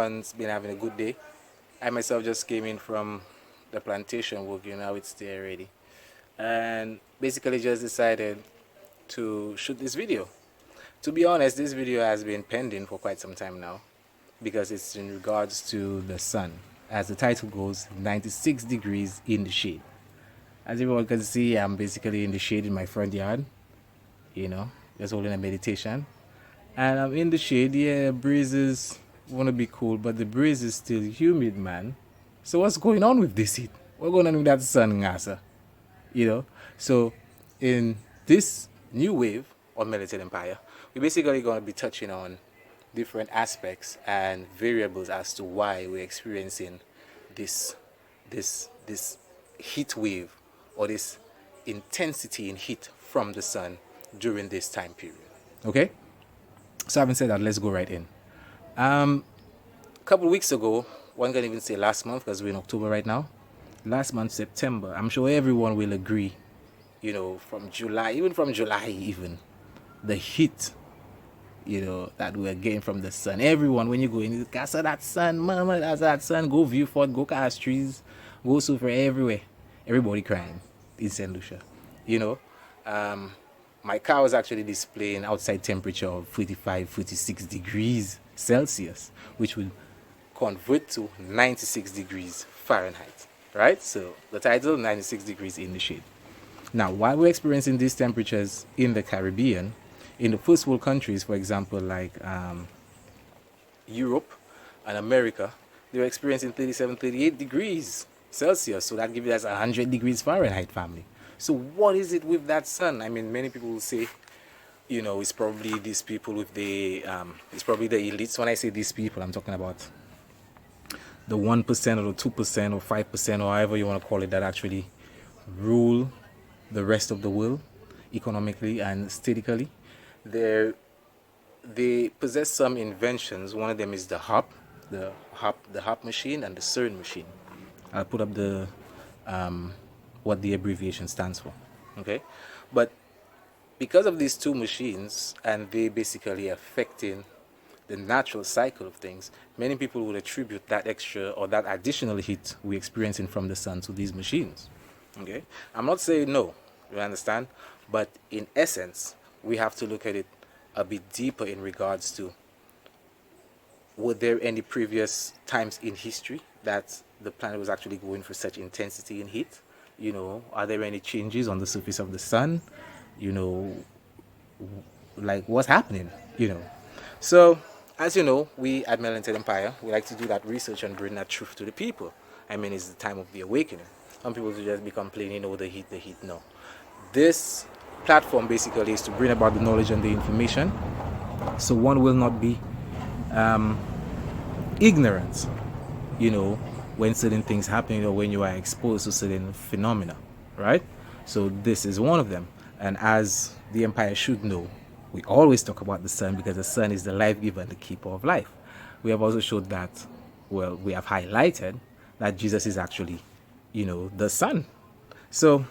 everyone's been having a good day. I myself just came in from the plantation work, how it's there already. And basically just decided to shoot this video. To be honest, this video has been pending for quite some time now because it's in regards to the sun. As the title goes, 96 degrees in the shade. As everyone can see, I'm basically in the shade in my front yard, just holding a meditation. And I'm in the shade. Yeah, breezes want to be cool, but the breeze is still humid, man. So what's going on with this heat? What's going on with that sun, Ngasa? So in this new wave on Militant Empire, we're basically going to be touching on different aspects and variables as to why we're experiencing this heat wave or this intensity in heat from the sun during this time period. Okay? So having said that, let's go right in. A couple of weeks ago, one can even say last month because we're in October right now. Last month, September, I'm sure everyone will agree, from July, the heat, that we're getting from the sun. Everyone, when you go in, I saw that sun, mama, that's that sun, go Viewfort, go cast trees, go super everywhere. Everybody crying in St. Lucia, my car was actually displaying outside temperature of 45, 46 degrees Celsius, which would convert to 96 degrees Fahrenheit, right? So the title, 96 degrees in the shade. Now, while we're experiencing these temperatures in the Caribbean, in the first world countries, for example, like Europe and America, they're experiencing 37, 38 degrees Celsius. So that gives us 100 degrees Fahrenheit, family. So what is it with that sun? I mean, many people will say, it's probably these people with it's probably the elites. When I say these people, I'm talking about the 1% or the 2% or 5% or however you want to call it that actually rule the rest of the world economically and aesthetically. They possess some inventions. One of them is the HARP machine and the CERN machine. I'll put up the what the abbreviation stands for. Okay, but because of these two machines and they basically affecting the natural cycle of things, many people would attribute that extra or that additional heat we're experiencing from the sun to these machines. Okay, I'm not saying no, you understand, but in essence, we have to look at it a bit deeper in regards to, were there any previous times in history that the planet was actually going for such intensity in heat? Are there any changes on the surface of the sun? Like what's happening? So, as you know, we at Melanated Empire, we like to do that research and bring that truth to the people. I mean, it's the time of the awakening. Some people will just be complaining, the heat. No. This platform basically is to bring about the knowledge and the information, so one will not be ignorant, when certain things happen or when you are exposed to certain phenomena, right? So this is one of them. And as the empire should know, we always talk about the sun because the sun is the life giver and the keeper of life. We have also showed that, we have highlighted that Jesus is actually, the sun. So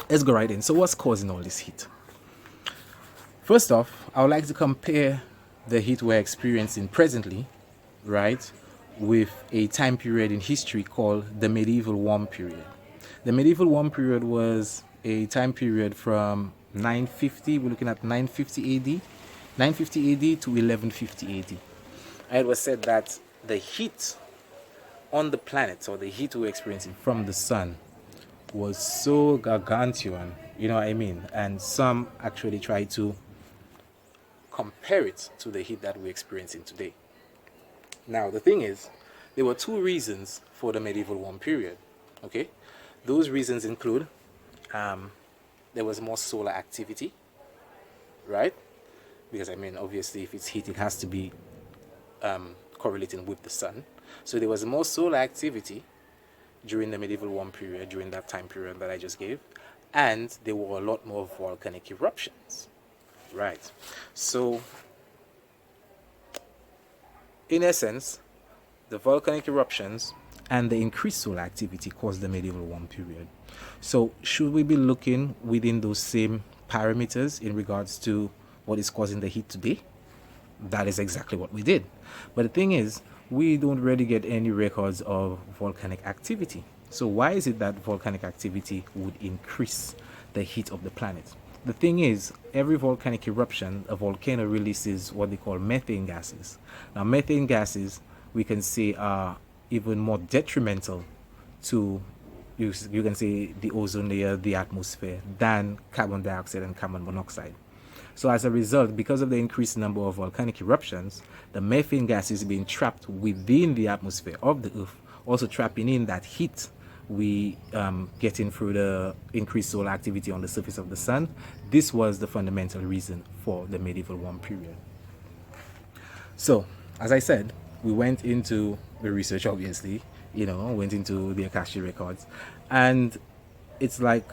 let's go right in. So what's causing all this heat? First off, I would like to compare the heat we're experiencing presently, right, with a time period in history called the medieval warm period. The medieval warm period was a time period from 950, we're looking at 950 AD, 950 AD to 1150 AD. And it was said that the heat on the planet, or the heat we're experiencing from the sun, was so gargantuan, you know what I mean? And some actually try to compare it to the heat that we're experiencing today. Now, the thing is, there were two reasons for the medieval warm period, okay? Those reasons include, there was more solar activity, right? Because, obviously, if it's heat, it has to be correlating with the sun. So there was more solar activity during the medieval warm period, during that time period that I just gave, and there were a lot more volcanic eruptions, right? So, in essence, the volcanic eruptions and the increased solar activity caused the medieval warm period. So, should we be looking within those same parameters in regards to what is causing the heat today? That is exactly what we did. But the thing is, we don't really get any records of volcanic activity. So why is it that volcanic activity would increase the heat of the planet? The thing is, every volcanic eruption, a volcano releases what they call methane gases. Now, methane gases, we can say, are even more detrimental to, you can say, the ozone layer, the atmosphere, than carbon dioxide and carbon monoxide. So as a result, because of the increased number of volcanic eruptions, the methane gas is being trapped within the atmosphere of the Earth, also trapping in that heat we getting through the increased solar activity on the surface of the sun. This was the fundamental reason for the medieval warm period. So, as I said, we went into the research, obviously, went into the Akashic records, and it's like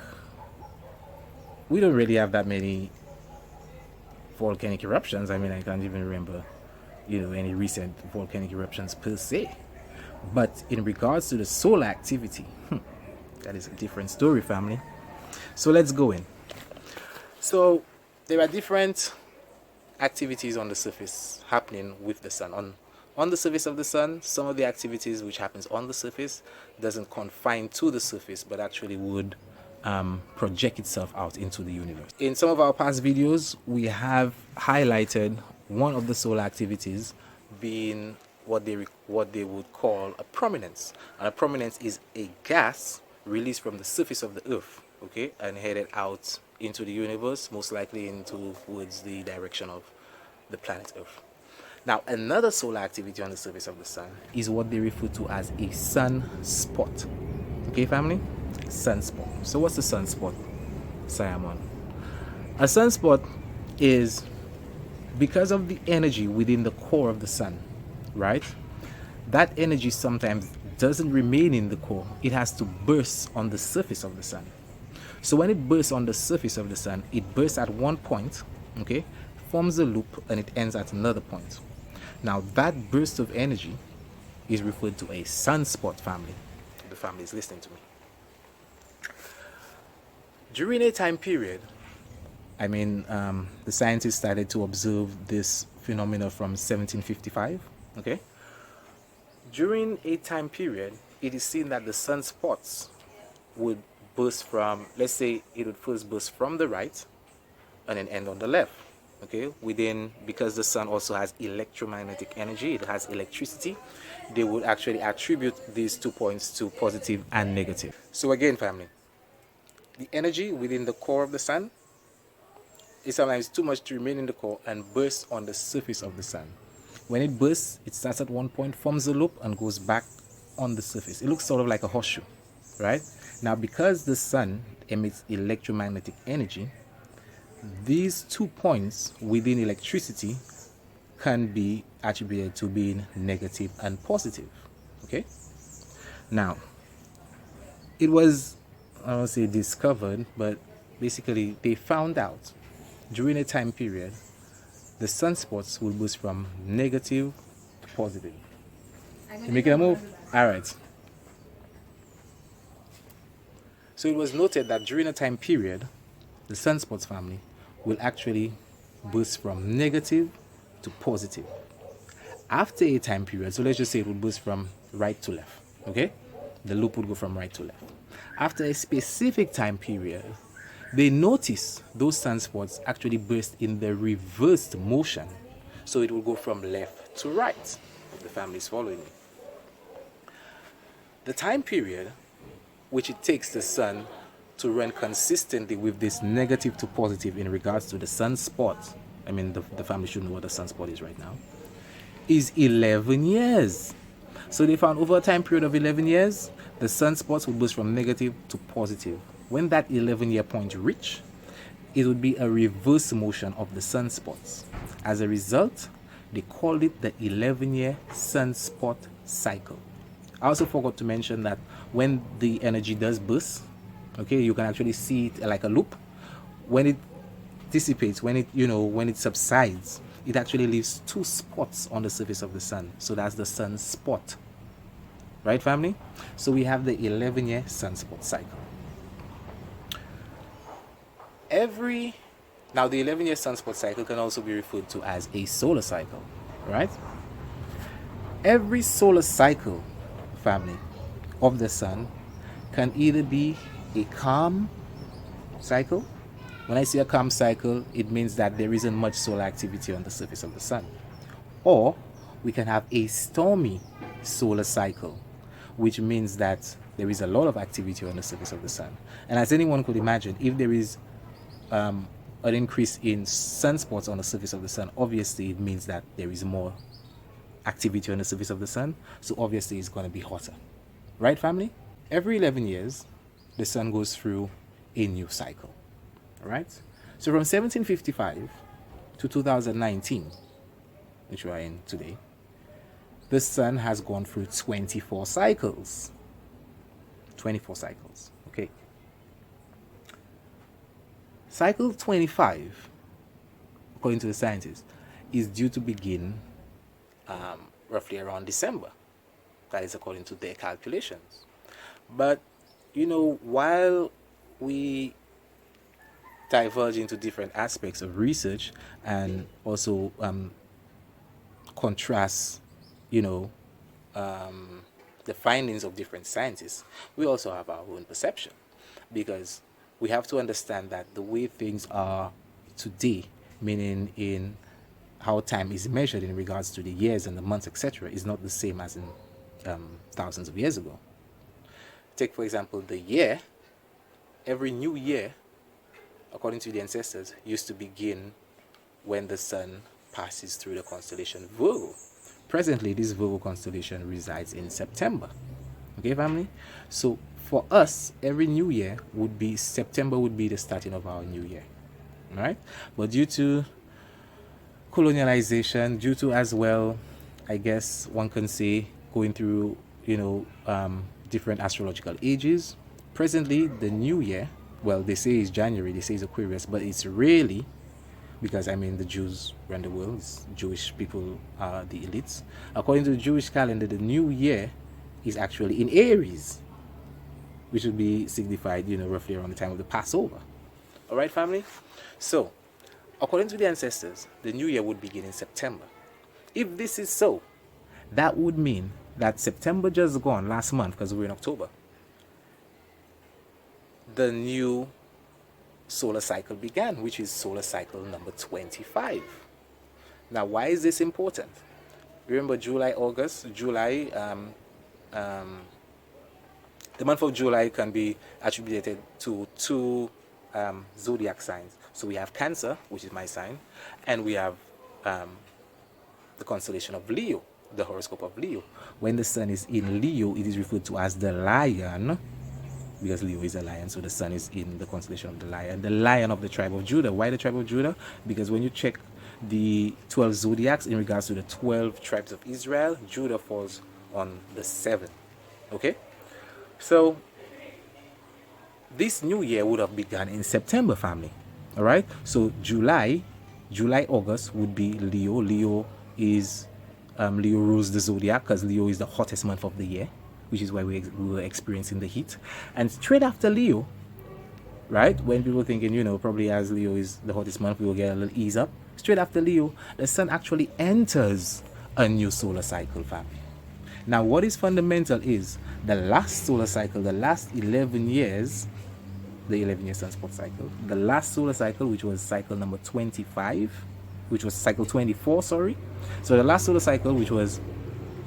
we don't really have that many volcanic eruptions. I mean, I can't even remember, any recent volcanic eruptions per se. But in regards to the solar activity, that is a different story, family. So let's go in. So there are different activities on the surface happening with the sun. On the surface of the sun, some of the activities which happens on the surface doesn't confine to the surface, but actually would project itself out into the universe. In some of our past videos, we have highlighted one of the solar activities being what they would call a prominence. And a prominence is a gas released from the surface of the Earth, okay, and headed out into the universe, most likely towards the direction of the planet Earth. Now, another solar activity on the surface of the sun is what they refer to as a sunspot. Okay, family? Sunspot. So what's a sunspot, Simon? A sunspot is because of the energy within the core of the sun, right? That energy sometimes doesn't remain in the core. It has to burst on the surface of the sun. So when it bursts on the surface of the sun, it bursts at one point, okay, forms a loop, and it ends at another point. Now that burst of energy is referred to a sunspot, family. The family is listening to me. During a time period, the scientists started to observe this phenomena from 1755, okay? During a time period, it is seen that the sunspots would burst from, let's say it would first burst from the right and then end on the left, okay? Because the sun also has electromagnetic energy, it has electricity, they would actually attribute these 2 points to positive and negative. So again, family, the energy within the core of the sun is sometimes too much to remain in the core and bursts on the surface of the sun. When it bursts, it starts at one point, forms a loop, and goes back on the surface. It looks sort of like a horseshoe, right? Now, because the sun emits electromagnetic energy, these 2 points within electricity can be attributed to being negative and positive, okay? Now, it was, I don't say discovered, but basically they found out during a time period the sunspots will burst from negative to positive. You making a move? All right. So it was noted that during a time period, the sunspots, family, will actually burst from negative to positive. After a time period, so let's just say it will burst from right to left, okay? The loop would go from right to left. After a specific time period, they notice those sunspots actually burst in the reversed motion. So it will go from left to right. The family is following me. The time period which it takes the sun to run consistently with this negative to positive in regards to the sunspot, the family should know what a sunspot is right now, is 11 years. So they found over a time period of 11 years, the sunspots would burst from negative to positive. When that 11-year point reach, it would be a reverse motion of the sunspots. As a result, they called it the 11-year sunspot cycle. I also forgot to mention that when the energy does burst, okay, you can actually see it like a loop. When it dissipates, when it subsides, it actually leaves 2 spots on the surface of the sun. So that's the sunspot. Right, family? So we have the 11-year sunspot cycle. Now the 11-year sunspot cycle can also be referred to as a solar cycle, right? Every solar cycle, family, of the sun can either be a calm cycle. When I say a calm cycle, it means that there isn't much solar activity on the surface of the sun. Or we can have a stormy solar cycle, which means that there is a lot of activity on the surface of the sun. And as anyone could imagine, if there is an increase in sunspots on the surface of the sun, obviously it means that there is more activity on the surface of the sun. So obviously it's going to be hotter. Right, family? Every 11 years, the sun goes through a new cycle. Right? So from 1755 to 2019, which we are in today, the sun has gone through 24 cycles. 24 cycles. Okay. Cycle 25, according to the scientists, is due to begin roughly around December. That is according to their calculations. But, while we diverge into different aspects of research and also contrast, the findings of different scientists, we also have our own perception, because we have to understand that the way things are today, meaning in how time is measured in regards to the years and the months, etc., is not the same as in thousands of years ago. Take, for example, the year. Every new year, according to the ancestors, used to begin when the sun passes through the constellation Virgo. Presently, this Virgo constellation resides in September. Okay, family? So for us, every new year would be September, would be the starting of our new year. All right? But due to colonialization, due to as well, I guess one can say, going through, different astrological ages, presently the new year, well, they say it's January, they say it's Aquarius, but it's really, because the Jews run the world, Jewish people are the elites. According to the Jewish calendar, the new year is actually in Aries, which would be signified, roughly around the time of the Passover. All right, family? So, according to the ancestors, the new year would begin in September. If this is so, that would mean that September just gone, last month, because we're in October, the new solar cycle began, which is solar cycle number 25. Now, why is this important? Remember July, the month of July can be attributed to two zodiac signs. So we have Cancer, which is my sign, and we have the constellation of Leo, the horoscope of Leo. When the sun is in Leo, it is referred to as the lion, because Leo is a lion, so the sun is in the constellation of the lion of the tribe of Judah. Why the tribe of Judah? Because when you check the 12 zodiacs in regards to the 12 tribes of Israel, Judah falls on the 7th. Okay? So, this new year would have begun in September, family. All right? So, July, August would be Leo. Leo rules the zodiac, because Leo is the hottest month of the year, which is why we were experiencing the heat. And straight after Leo, right, when people thinking, probably as Leo is the hottest month, we will get a little ease up. Straight after Leo, the sun actually enters a new solar cycle, family. Now, what is fundamental is the last solar cycle, the last 11 years, the 11-year sunspot cycle, the last solar cycle, which was cycle number 25, which was cycle 24, sorry. So the last solar cycle, which was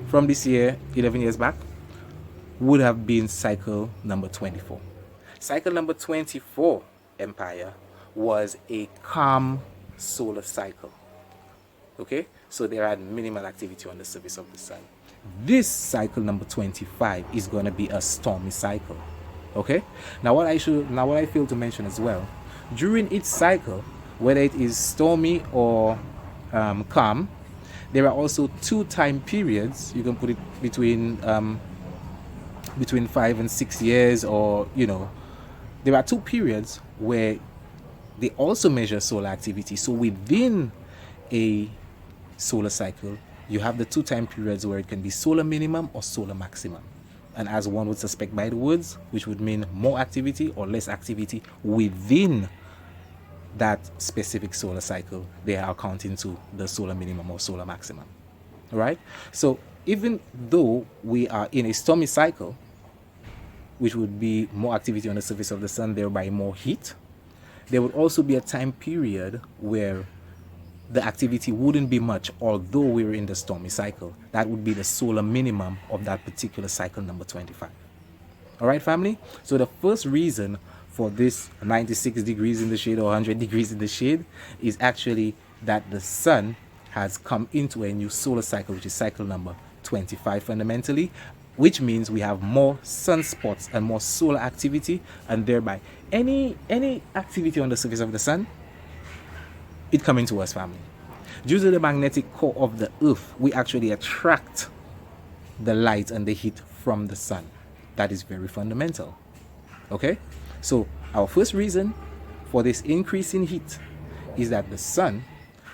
from this year, 11 years back, would have been cycle number 24. Cycle number 24, Empire, was a calm solar cycle. Okay? So there had minimal activity on the surface of the sun. This cycle number 25 is going to be a stormy cycle. Okay? Now what I failed to mention as well, during each cycle, whether it is stormy or calm, there are also two time periods. You can put it between 5 and 6 years, or there are two periods where they also measure solar activity. So within a solar cycle, you have the two time periods where it can be solar minimum or solar maximum. And as one would suspect by the words, which would mean more activity or less activity within that specific solar cycle, they are accounting to the solar minimum or solar maximum. All right? So even though we are in a stormy cycle, which would be more activity on the surface of the sun, thereby more heat, there would also be a time period where the activity wouldn't be much, although we were in the stormy cycle. That would be the solar minimum of that particular cycle number 25. All right, family? So the first reason for this 96 degrees in the shade or 100 degrees in the shade is actually that the sun has come into a new solar cycle, which is cycle number 25 fundamentally, which means we have more sunspots and more solar activity, and thereby any activity on the surface of the sun, it coming to us, family. Due to the magnetic core of the earth, we actually attract the light and the heat from the sun. That is very fundamental. Okay, so our first reason for this increase in heat is that the sun,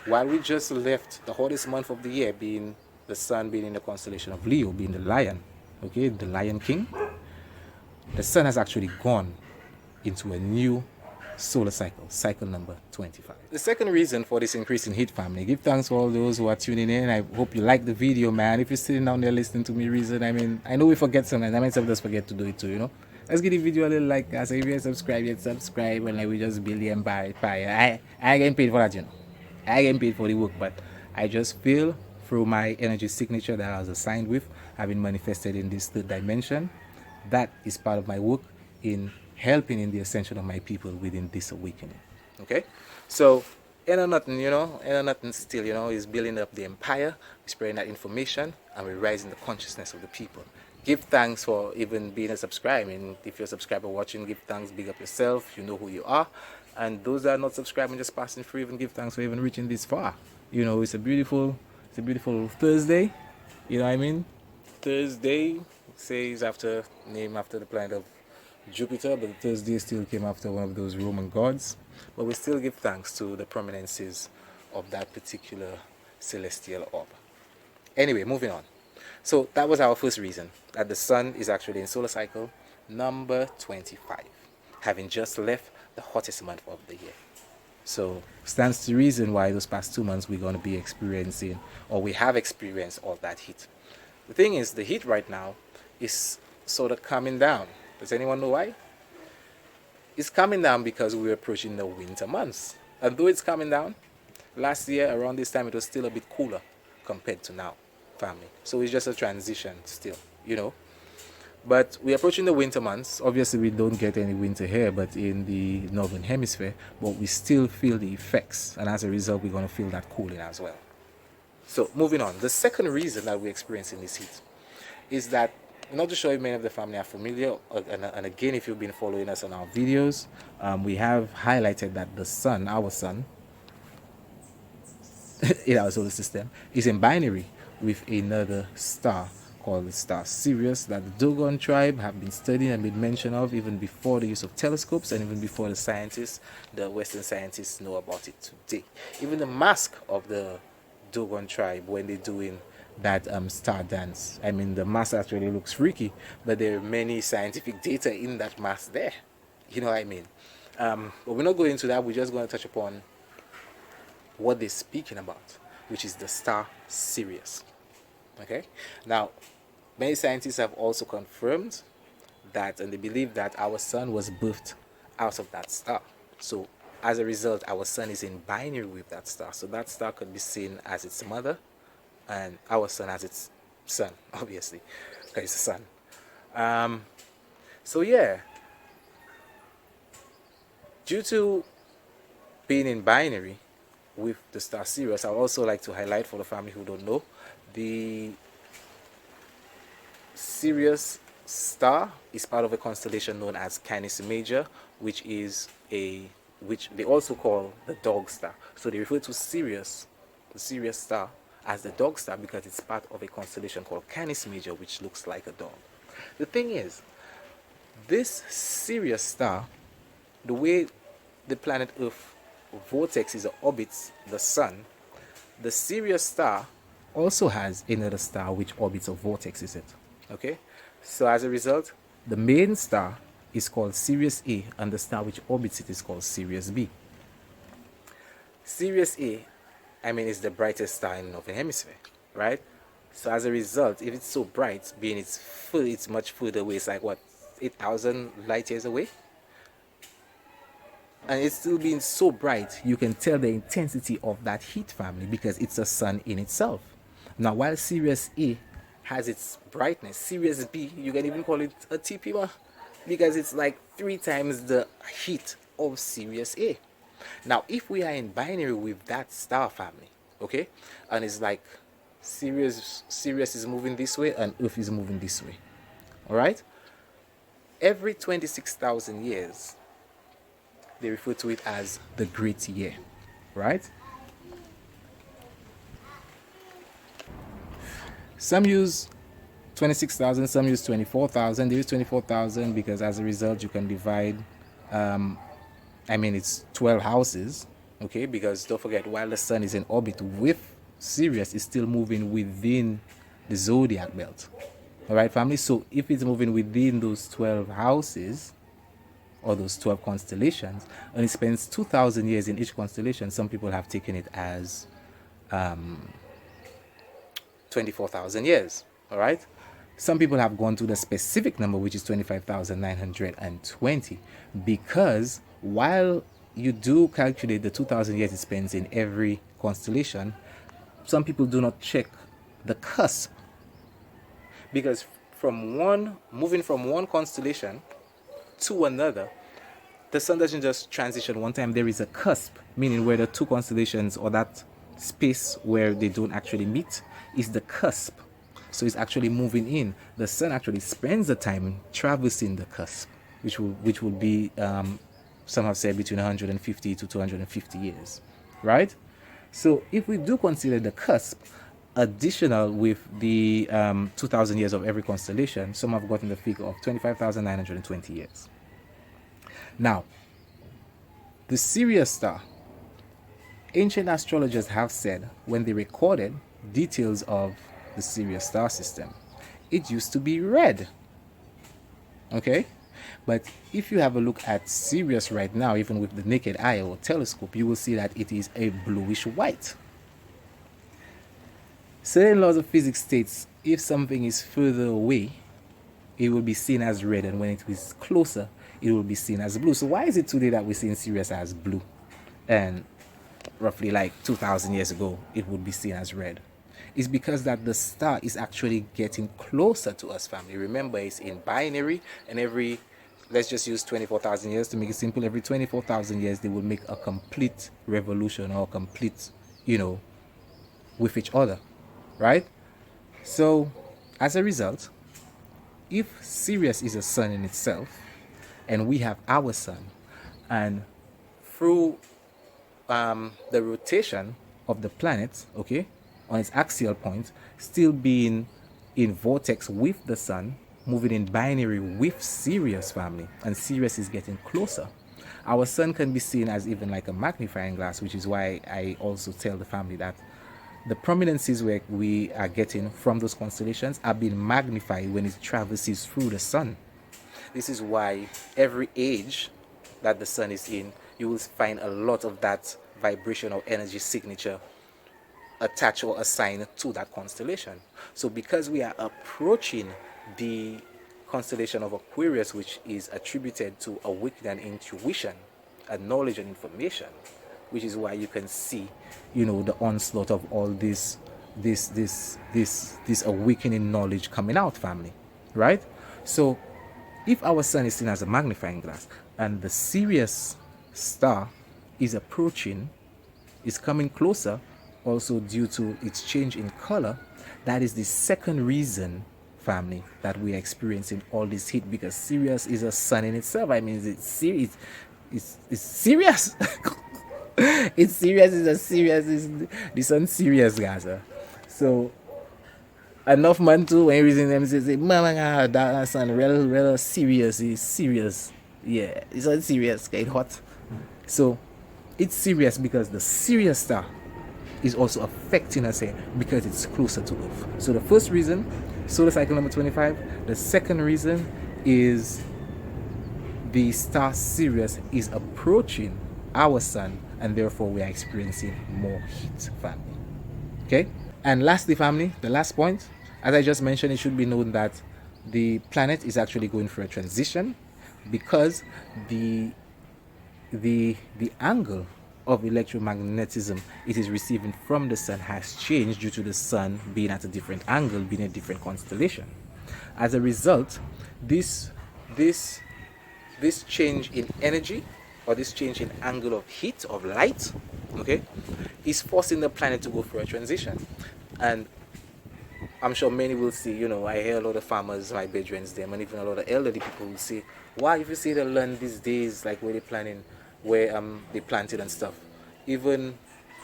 while we just left the hottest month of the year being the sun being in the constellation of Leo, being the lion, okay, the Lion King, the sun has actually gone into a new solar cycle, cycle number 25. The second reason for this increase in heat, family, give thanks for all those who are tuning in. I hope you like the video, man. If you're sitting down there listening to me reason, I mean, I know we forget sometimes. I myself just forget to do it too, you know. Let's give the video a little like. So if you're subscribed, yet subscribe, and like we just build the empire. I getting paid for that, you know. I getting paid for the work, but I just feel through my energy signature that I was assigned with, I've been manifested in this third dimension. That is part of my work in helping in the ascension of my people within this awakening. Okay, so ain't nothing, you know, ain't nothing still, you know, is building up the empire, we're spreading that information, and we're raising the consciousness of the people. Give thanks for even being a subscriber. And if you're a subscriber watching, give thanks, big up yourself, you know who you are. And those that are not subscribing, just passing through, even give thanks for even reaching this far. You know, it's a beautiful Thursday. You know what I mean? Thursday says named after the planet of Jupiter, but Thursday still came after one of those Roman gods. But we still give thanks to the prominences of that particular celestial orb. Anyway, moving on. So that was our first reason, that the sun is actually in solar cycle number 25, having just left the hottest month of the year. So stands to reason why those past 2 months we're going to be experiencing, or we have experienced, all that heat. The thing is, the heat right now is sort of coming down. Does anyone know why? It's coming down because we're approaching the winter months. And though it's coming down, last year around this time it was still a bit cooler compared to now, family. So it's just a transition still, you know. But we're approaching the winter months. Obviously we don't get any winter here, but in the northern hemisphere, but we still feel the effects, and as a result we're going to feel that cooling as well. So moving on, the second reason that we're experiencing this heat is that, not to show you many of the family are familiar, and again, if you've been following us on our videos, we have highlighted that the sun, our sun, in our solar system, is in binary with another star called the star Sirius, that the Dogon tribe have been studying and been mentioned of even before the use of telescopes, and even before the scientists, the Western scientists, know about it today. Even the mask of the Dogon tribe, when they're doing that star dance, I mean, the mask actually looks freaky, but there are many scientific data in that mask there, you know what I mean. But we're not going into that. We're just going to touch upon what they're speaking about, which is the star Sirius. Okay, now many scientists have also confirmed that, and they believe that our sun was birthed out of that star. So as a result, our sun is in binary with that star. So that star could be seen as its mother, and our sun as its son, obviously, because it's the sun. So yeah, due to being in binary with the star Sirius, I would also like to highlight for the family who don't know, the Sirius star is part of a constellation known as Canis Major, which they also call the dog star. So they refer to Sirius, the Sirius star, as the dog star because it's part of a constellation called Canis Major, which looks like a dog. The thing is, this Sirius star, the way the planet Earth vortexes or orbits the sun, the Sirius star also has another star which orbits or vortexes it. Okay, so as a result, the main star is called Sirius A, and the star which orbits it is called Sirius B. Sirius A, I mean, is the brightest star in the northern hemisphere, right? So as a result, if it's so bright, being it's much further away, it's like what, 8,000 light years away, and it's still being so bright, you can tell the intensity of that heat, family, because it's a sun in itself. Now, while Sirius A has its brightness, Sirius B, you can even call it a TP, because it's like 3 times the heat of Sirius A. Now, if we are in binary with that star, family, okay, and it's like Sirius is moving this way and Earth is moving this way, all right, every 26,000 years, they refer to it as the Great Year, right? Some use 26,000, some use 24,000. They use 24,000 because as a result, you can divide, it's 12 houses, okay? Because don't forget, while the sun is in orbit with Sirius, it's still moving within the zodiac belt, all right, family? So if it's moving within those 12 houses, or those 12 constellations, and it spends 2,000 years in each constellation, some people have taken it as 24,000 years, all right? Some people have gone to the specific number, which is 25,920, because while you do calculate the 2,000 years it spends in every constellation, some people do not check the cusp, because moving from one constellation to another, the sun doesn't just transition one time. There is a cusp, meaning where the two constellations, or that space where they don't actually meet, is the cusp. So it's actually moving in. The sun actually spends the time traversing the cusp, which will be some have said between 150 to 250 years, right? So if we do consider the cusp additional with the 2,000 years of every constellation, some have gotten the figure of 25,920 years. Now, the Sirius star, ancient astrologers have said when they recorded details of the Sirius star system, it used to be red, okay? But if you have a look at Sirius right now, even with the naked eye or telescope, you will see that it is a bluish white. Certain laws of physics states if something is further away, it will be seen as red, and when it is closer, it will be seen as blue. So why is it today that we're seeing Sirius as blue, and roughly like 2,000 years ago it would be seen as red? It's because that the star is actually getting closer to us, family. Remember, it's in binary, and let's just use 24,000 years to make it simple. Every 24,000 years, they will make a complete revolution, or complete, with each other, right? So, as a result, if Sirius is a sun in itself, and we have our sun, and through the rotation of the planet, okay, on its axial point, still being in vortex with the sun, moving in binary with Sirius, family, and Sirius is getting closer. Our sun can be seen as even like a magnifying glass, which is why I also tell the family that the prominences where we are getting from those constellations are being magnified when it traverses through the sun. This is why every age that the sun is in, you will find a lot of that vibration or energy signature attached or assigned to that constellation. So because we are approaching the constellation of Aquarius, which is attributed to awakening and intuition and knowledge and information, which is why you can see, the onslaught of all this awakening knowledge coming out, family, right? So if our sun is seen as a magnifying glass, and the Sirius star is coming closer, also due to its change in color, that is the second reason, family, that we are experiencing all this heat, because Sirius is a sun in itself. It's serious. It's serious. It's serious. The sun's serious, guys. So enough man too, when reason them say, "Mama, that sun real serious. It's serious. Yeah, it's not serious. It's hot." So it's serious because the Sirius star is also affecting us here because it's closer to Earth. So the first reason, solar cycle number 25. The second reason is the star Sirius is approaching our sun, and therefore we are experiencing more heat, family. Okay? And lastly, family, the last point, as I just mentioned, it should be known that the planet is actually going through a transition because the angle of electromagnetism it is receiving from the sun has changed due to the sun being at a different angle, being a different constellation. As a result, this this this change in energy, or this change in angle of heat, of light, okay, is forcing the planet to go through a transition. And I'm sure many will say, I hear a lot of farmers, my bedrooms, them, and even a lot of elderly people will say, why, if you see the land these days, like where they're planting, where they planted and stuff, even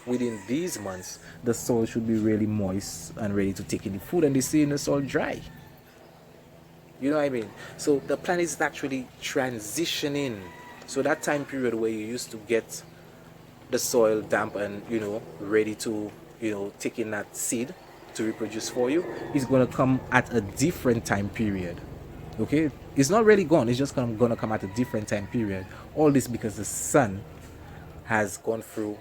within these months, the soil should be really moist and ready to take in the food, and they see the soil dry. You know what I mean? So the planet is actually transitioning. So that time period where you used to get the soil damp and ready to take in that seed to reproduce for you is going to come at a different time period. Okay, it's not really gone, it's just going to come at a different time period. All this because the sun has gone through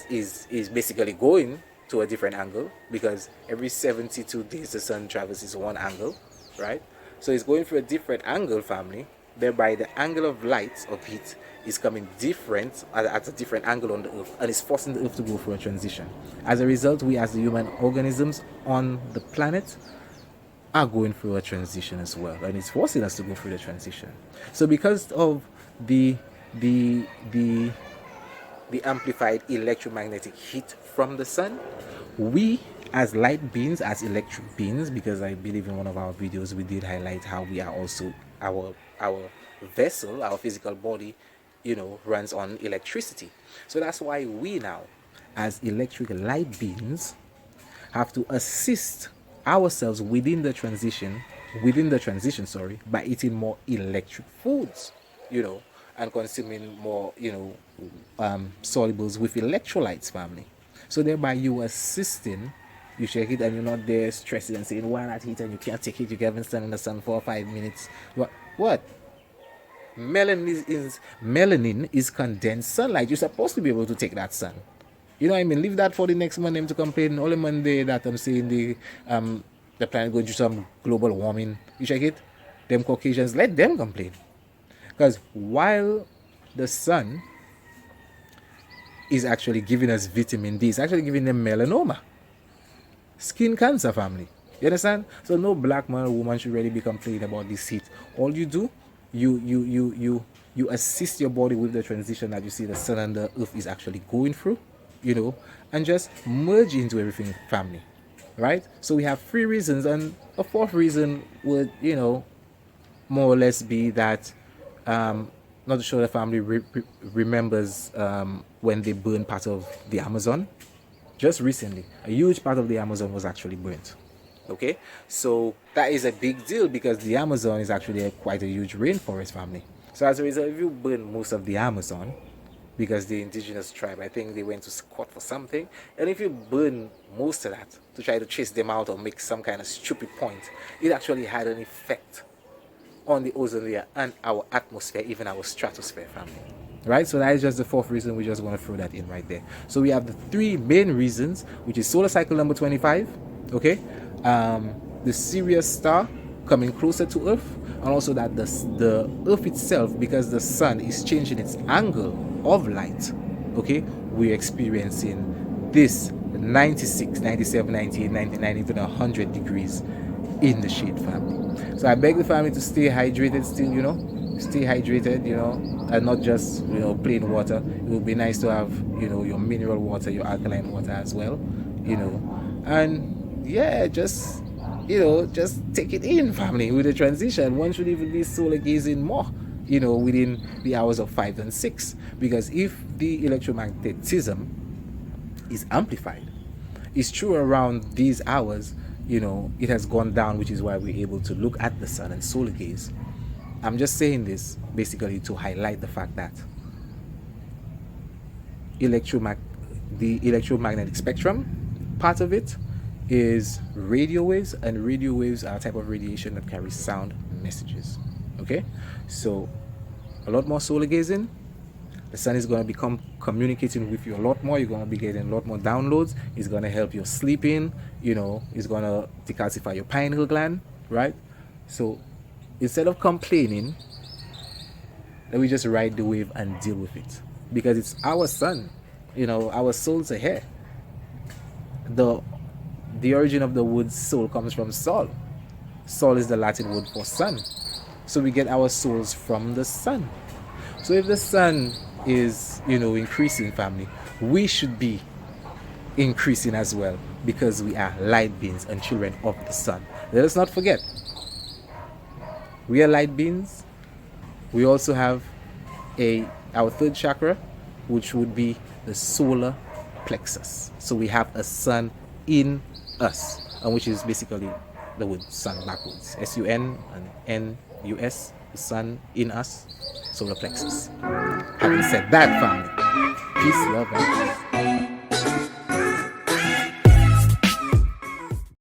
is basically going to a different angle, because every 72 days the sun traverses one angle, right? So it's going through a different angle, family. Thereby the angle of light, of heat, is coming different at a different angle on the earth, and it's forcing the earth to go through a transition. As a result, we as the human organisms on the planet are going through a transition as well, and it's forcing us to go through the transition. So because of the amplified electromagnetic heat from the sun, we as light beings, as electric beings, because I believe in one of our videos we did highlight how we are also our vessel, our physical body, runs on electricity. So that's why we now, as electric light beings, have to assist ourselves within the transition, by eating more electric foods, and consuming more, solubles with electrolytes, family. So thereby you assisting, you check it and you're not there stressing and saying, why not heat and you can't take it, you haven't stand in the sun for 5 minutes. What? Melanin is condensed sunlight. You're supposed to be able to take that sun. You know what I mean? Leave that for the next man them to complain. Only Monday that I'm saying the planet going through some global warming. You check it? Them Caucasians, let them complain. Because while the sun is actually giving us vitamin D, it's actually giving them melanoma. Skin cancer, family. You understand? So no black man or woman should really be complaining about this heat. All you do, you assist your body with the transition that you see the sun and the earth is actually going through, and just merge into everything, family. Right? So we have 3 reasons, and a 4th reason would, more or less be that not sure the family remembers when they burned part of the Amazon. Just recently, a huge part of the Amazon was actually burnt. Okay, so that is a big deal because the Amazon is actually quite a huge rainforest, family. So as a result, if you burn most of the Amazon, because the indigenous tribe, I think they went to court for something, and if you burn most of that to try to chase them out or make some kind of stupid point, it actually had an effect on the ozone layer and our atmosphere, even our stratosphere, family. Right? So that is just the 4th reason. We just want to throw that in right there. So we have the 3 main reasons, which is solar cycle number 25, okay, the Sirius star coming closer to Earth, and also that the Earth itself, because the sun is changing its angle of light, okay, we're experiencing this 96, 97, 98, 99, even 100 degrees in the shade, family. So I beg the family to stay hydrated still, stay hydrated, and not just, plain water. It would be nice to have, your mineral water, your alkaline water as well, and yeah, just take it in, family. With the transition, one should even be solar gazing more, within the hours of 5 and 6, because if the electromagnetism is amplified, it's true around these hours, it has gone down, which is why we're able to look at the sun and solar gaze. I'm just saying this basically to highlight the fact that the electromagnetic spectrum, part of it is radio waves, and radio waves are a type of radiation that carries sound messages. Okay, so a lot more solar gazing, The sun is going to become communicating with you a lot more. You're going to be getting a lot more downloads. It's going to help your sleeping. It's going to decalcify your pineal gland, right? So instead of complaining, let me just ride the wave and deal with it, because it's our sun. Our souls are here. The origin of the word soul comes from sol. Sol is the Latin word for sun. So we get our souls from the sun. So if the sun is, increasing, family, we should be increasing as well, because we are light beings and children of the sun. Let us not forget, we are light beings. We also have our third chakra, which would be the solar plexus. So we have a sun in us, and which is basically the word sun backwards. S-U-N and N-U-S, the sun in us, solar plexus. Having said that, family, peace, love, and peace.